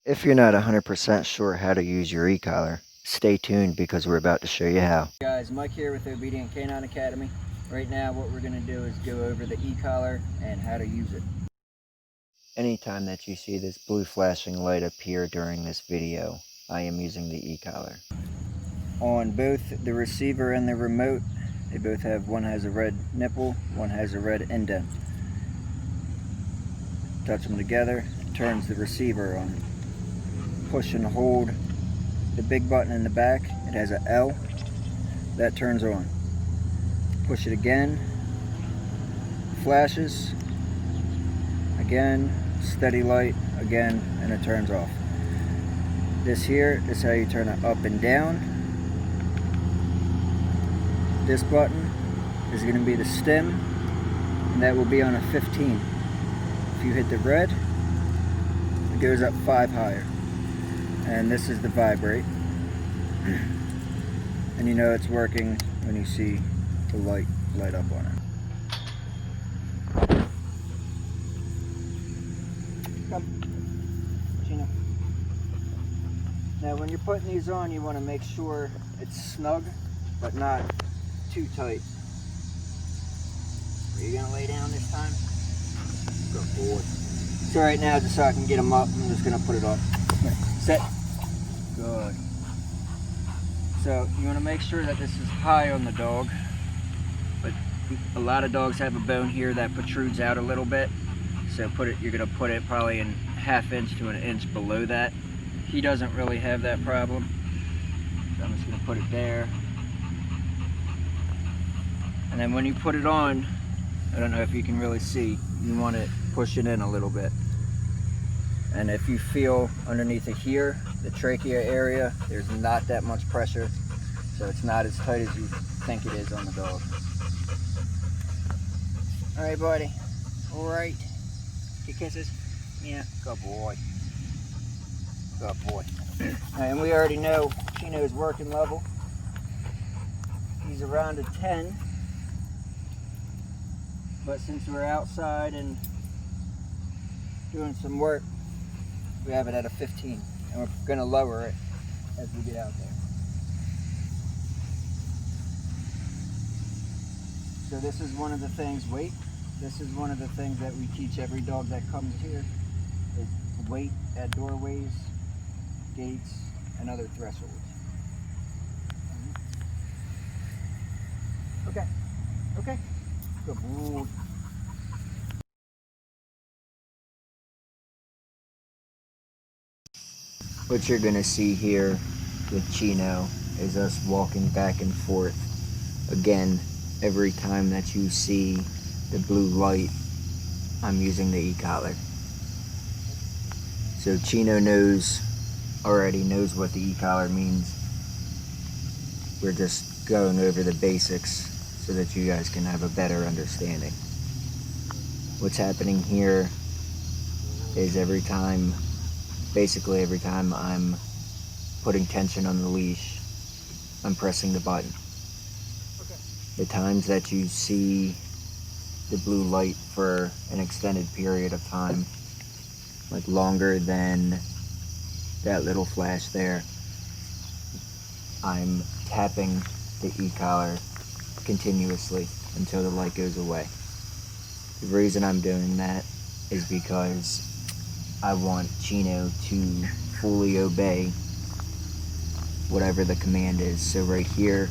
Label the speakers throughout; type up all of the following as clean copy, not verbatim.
Speaker 1: If you're not 100% sure how to use your e-collar, stay tuned because we're about to show you how.
Speaker 2: Guys, Mike here with Obedient Canine Academy. Right now what we're going to do is go over the e-collar and how to use it.
Speaker 1: Anytime that you see this blue flashing light appear during this video, I am using the e-collar.
Speaker 2: On both the receiver and the remote, they both have, one has a red nipple, one has a red indent. Touch them together, it turns the receiver on. Push and hold the big button in the back, it has a L, that turns on. Push it again, flashes, again, steady light, again, and it turns off. This here is how you turn it up and down. This button is going to be the stem, and that will be on a 15. If you hit the red, it goes up 5 higher. And this is the vibrate. And you know it's working when you see the light up on it. Come, Gina. Now when you're putting these on, you want to make sure it's snug, but not too tight. Are you going to lay down this time? Good boy. So right now, just so I can get them up, I'm just going to put it on. Sit. Good. So you want to make sure that this is high on the dog, but a lot of dogs have a bone here that protrudes out a little bit. So you're going to put it probably in 1/2 inch to 1 inch below that. He doesn't really have that problem. So I'm just going to put it there. And then when you put it on, I don't know if you can really see, you want it pushing in a little bit. And if you feel underneath it here, the trachea area, there's not that much pressure, so it's not as tight as you think it is on the dog. All right, buddy. All right. Get kisses. Yeah. Good boy. Good boy. And we already know Chino's working level. He's around a 10. But since we're outside and doing some work, we have it at a 15, and we're going to lower it as we get out there. So this is one of the things, wait, this is one of the things that we teach every dog that comes here, is wait at doorways, gates, and other thresholds. Okay, okay, good boy.
Speaker 1: What you're going to see here with Chino is us walking back and forth. Again, every time that you see the blue light, I'm using the e-collar. So Chino already knows what the e-collar means. We're just going over the basics so that you guys can have a better understanding. What's happening here is basically every time I'm putting tension on the leash, I'm pressing the button.
Speaker 2: Okay.
Speaker 1: The times that you see the blue light for an extended period of time, like longer than that little flash there, I'm tapping the e-collar continuously until the light goes away. The reason I'm doing that is because I want Chino to fully obey whatever the command is. So right here,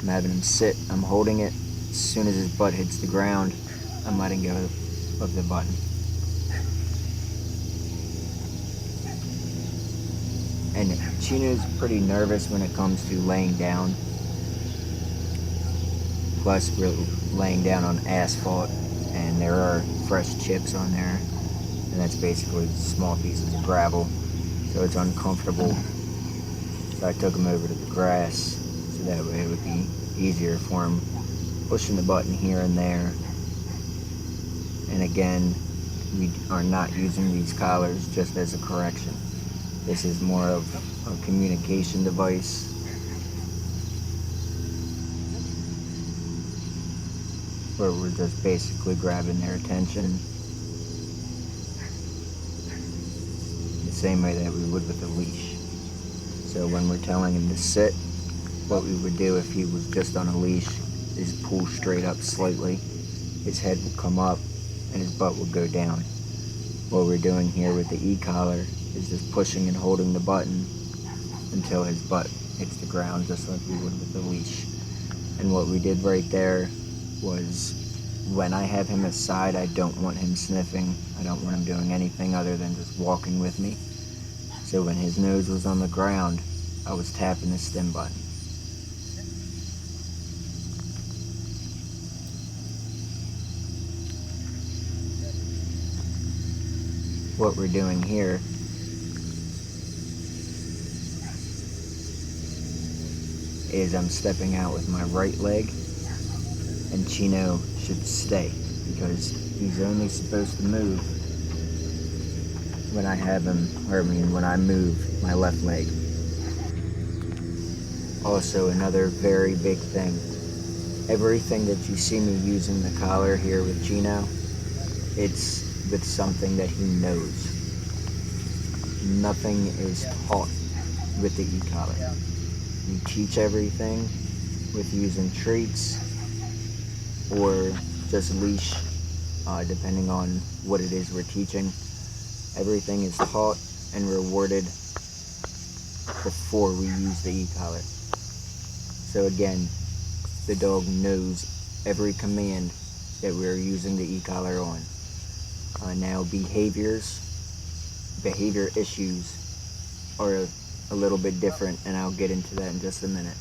Speaker 1: I'm having him sit, I'm holding it. As soon as his butt hits the ground, I'm letting go of the button. And Chino's pretty nervous when it comes to laying down. Plus, we're laying down on asphalt, and there are fresh chips on there. And that's basically small pieces of gravel, so it's uncomfortable. So I took him over to the grass, so that way it would be easier for him, pushing the button here and there. And again, we are not using these collars just as a correction. This is more of a communication device. Where we're just basically grabbing their attention. same way that we would with a leash. So when we're telling him to sit, what we would do if he was just on a leash is pull straight up slightly. His head will come up and his butt will go down. What we're doing here with the e-collar is just pushing and holding the button until his butt hits the ground, just like we would with the leash. And what we did right there was, when I have him aside, I don't want him sniffing. I don't want him doing anything other than just walking with me. So when his nose was on the ground, I was tapping the stim button. What we're doing here is I'm stepping out with my right leg, and Chino should stay because he's only supposed to move when I have him, or I mean when I move my left leg. Also, another very big thing, everything that you see me using the collar here with Chino, it's with something that he knows. Nothing is taught with the e-collar. You teach everything with using treats or just leash, depending on what it is we're teaching. Everything is taught and rewarded before we use the e-collar. So again, the dog knows every command that we're using the e-collar on. Now behavior issues are a little bit different, and I'll get into that in just a minute.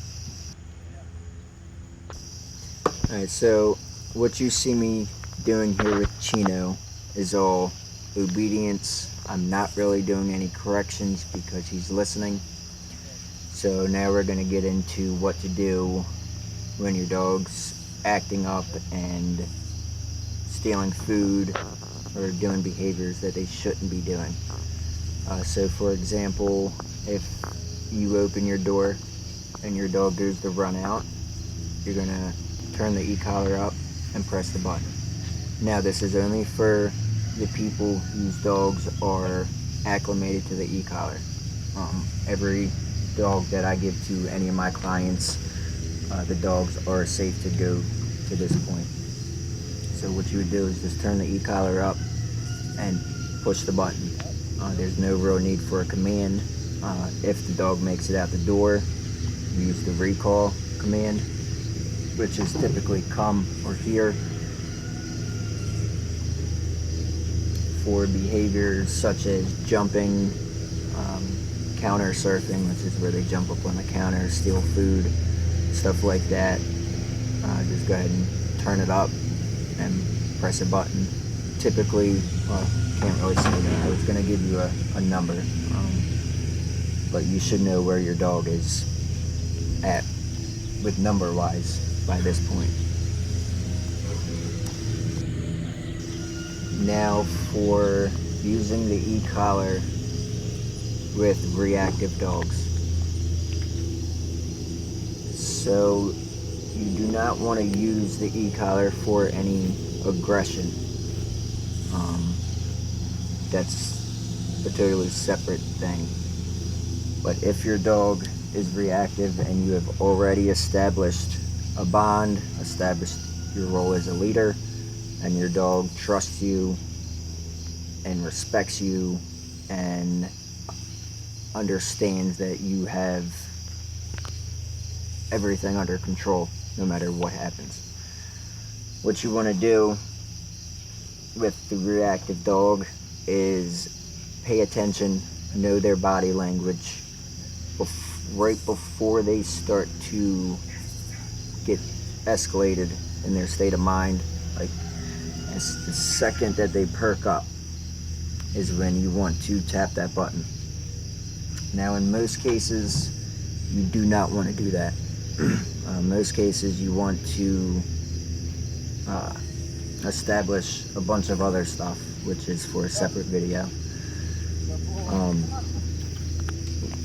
Speaker 1: Alright, so what you see me doing here with Chino is all obedience. I'm not really doing any corrections because he's listening. So now we're going to get into what to do when your dog's acting up and stealing food or doing behaviors that they shouldn't be doing. So for example, if you open your door and your dog goes to run out, you're going to turn the e-collar up and press the button. Now this is only for the people whose dogs are acclimated to the e-collar. Every dog that I give to any of my clients, the dogs are safe to go to this point. So what you would do is just turn the e-collar up and push the button. There's no real need for a command. If the dog makes it out the door, use the recall command, which is typically come or here. For behaviors such as jumping, counter surfing, which is where they jump up on the counter, steal food, stuff like that, just go ahead and turn it up and press a button. Typically, well, can't really say that. I was going to give you a number, but you should know where your dog is at with number wise by this point. Now for using the e-collar with reactive dogs. So you do not want to use the e-collar for any aggression. That's a totally separate thing. But if your dog is reactive and you have already established a bond, established your role as a leader, and your dog trusts you and respects you and understands that you have everything under control no matter what happens. What you want to do with the reactive dog is pay attention, know their body language right before they start to get escalated in their state of mind. Like the second that they perk up is when you want to tap that button. Now in most cases you do not want to do that. Most cases you want to establish a bunch of other stuff, which is for a separate video.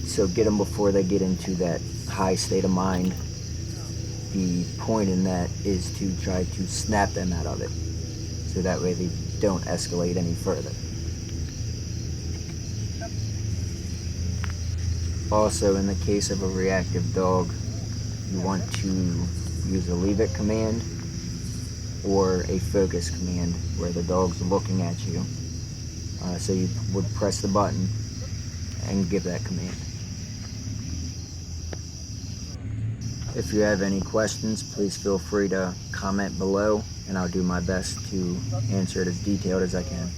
Speaker 1: So get them before they get into that high state of mind. The point in that is to try to snap them out of it, so that way they don't escalate any further. Also, in the case of a reactive dog, you want to use a leave it command or a focus command where the dog's looking at you. So you would press the button and give that command. If you have any questions, please feel free to comment below, and I'll do my best to answer it as detailed as I can.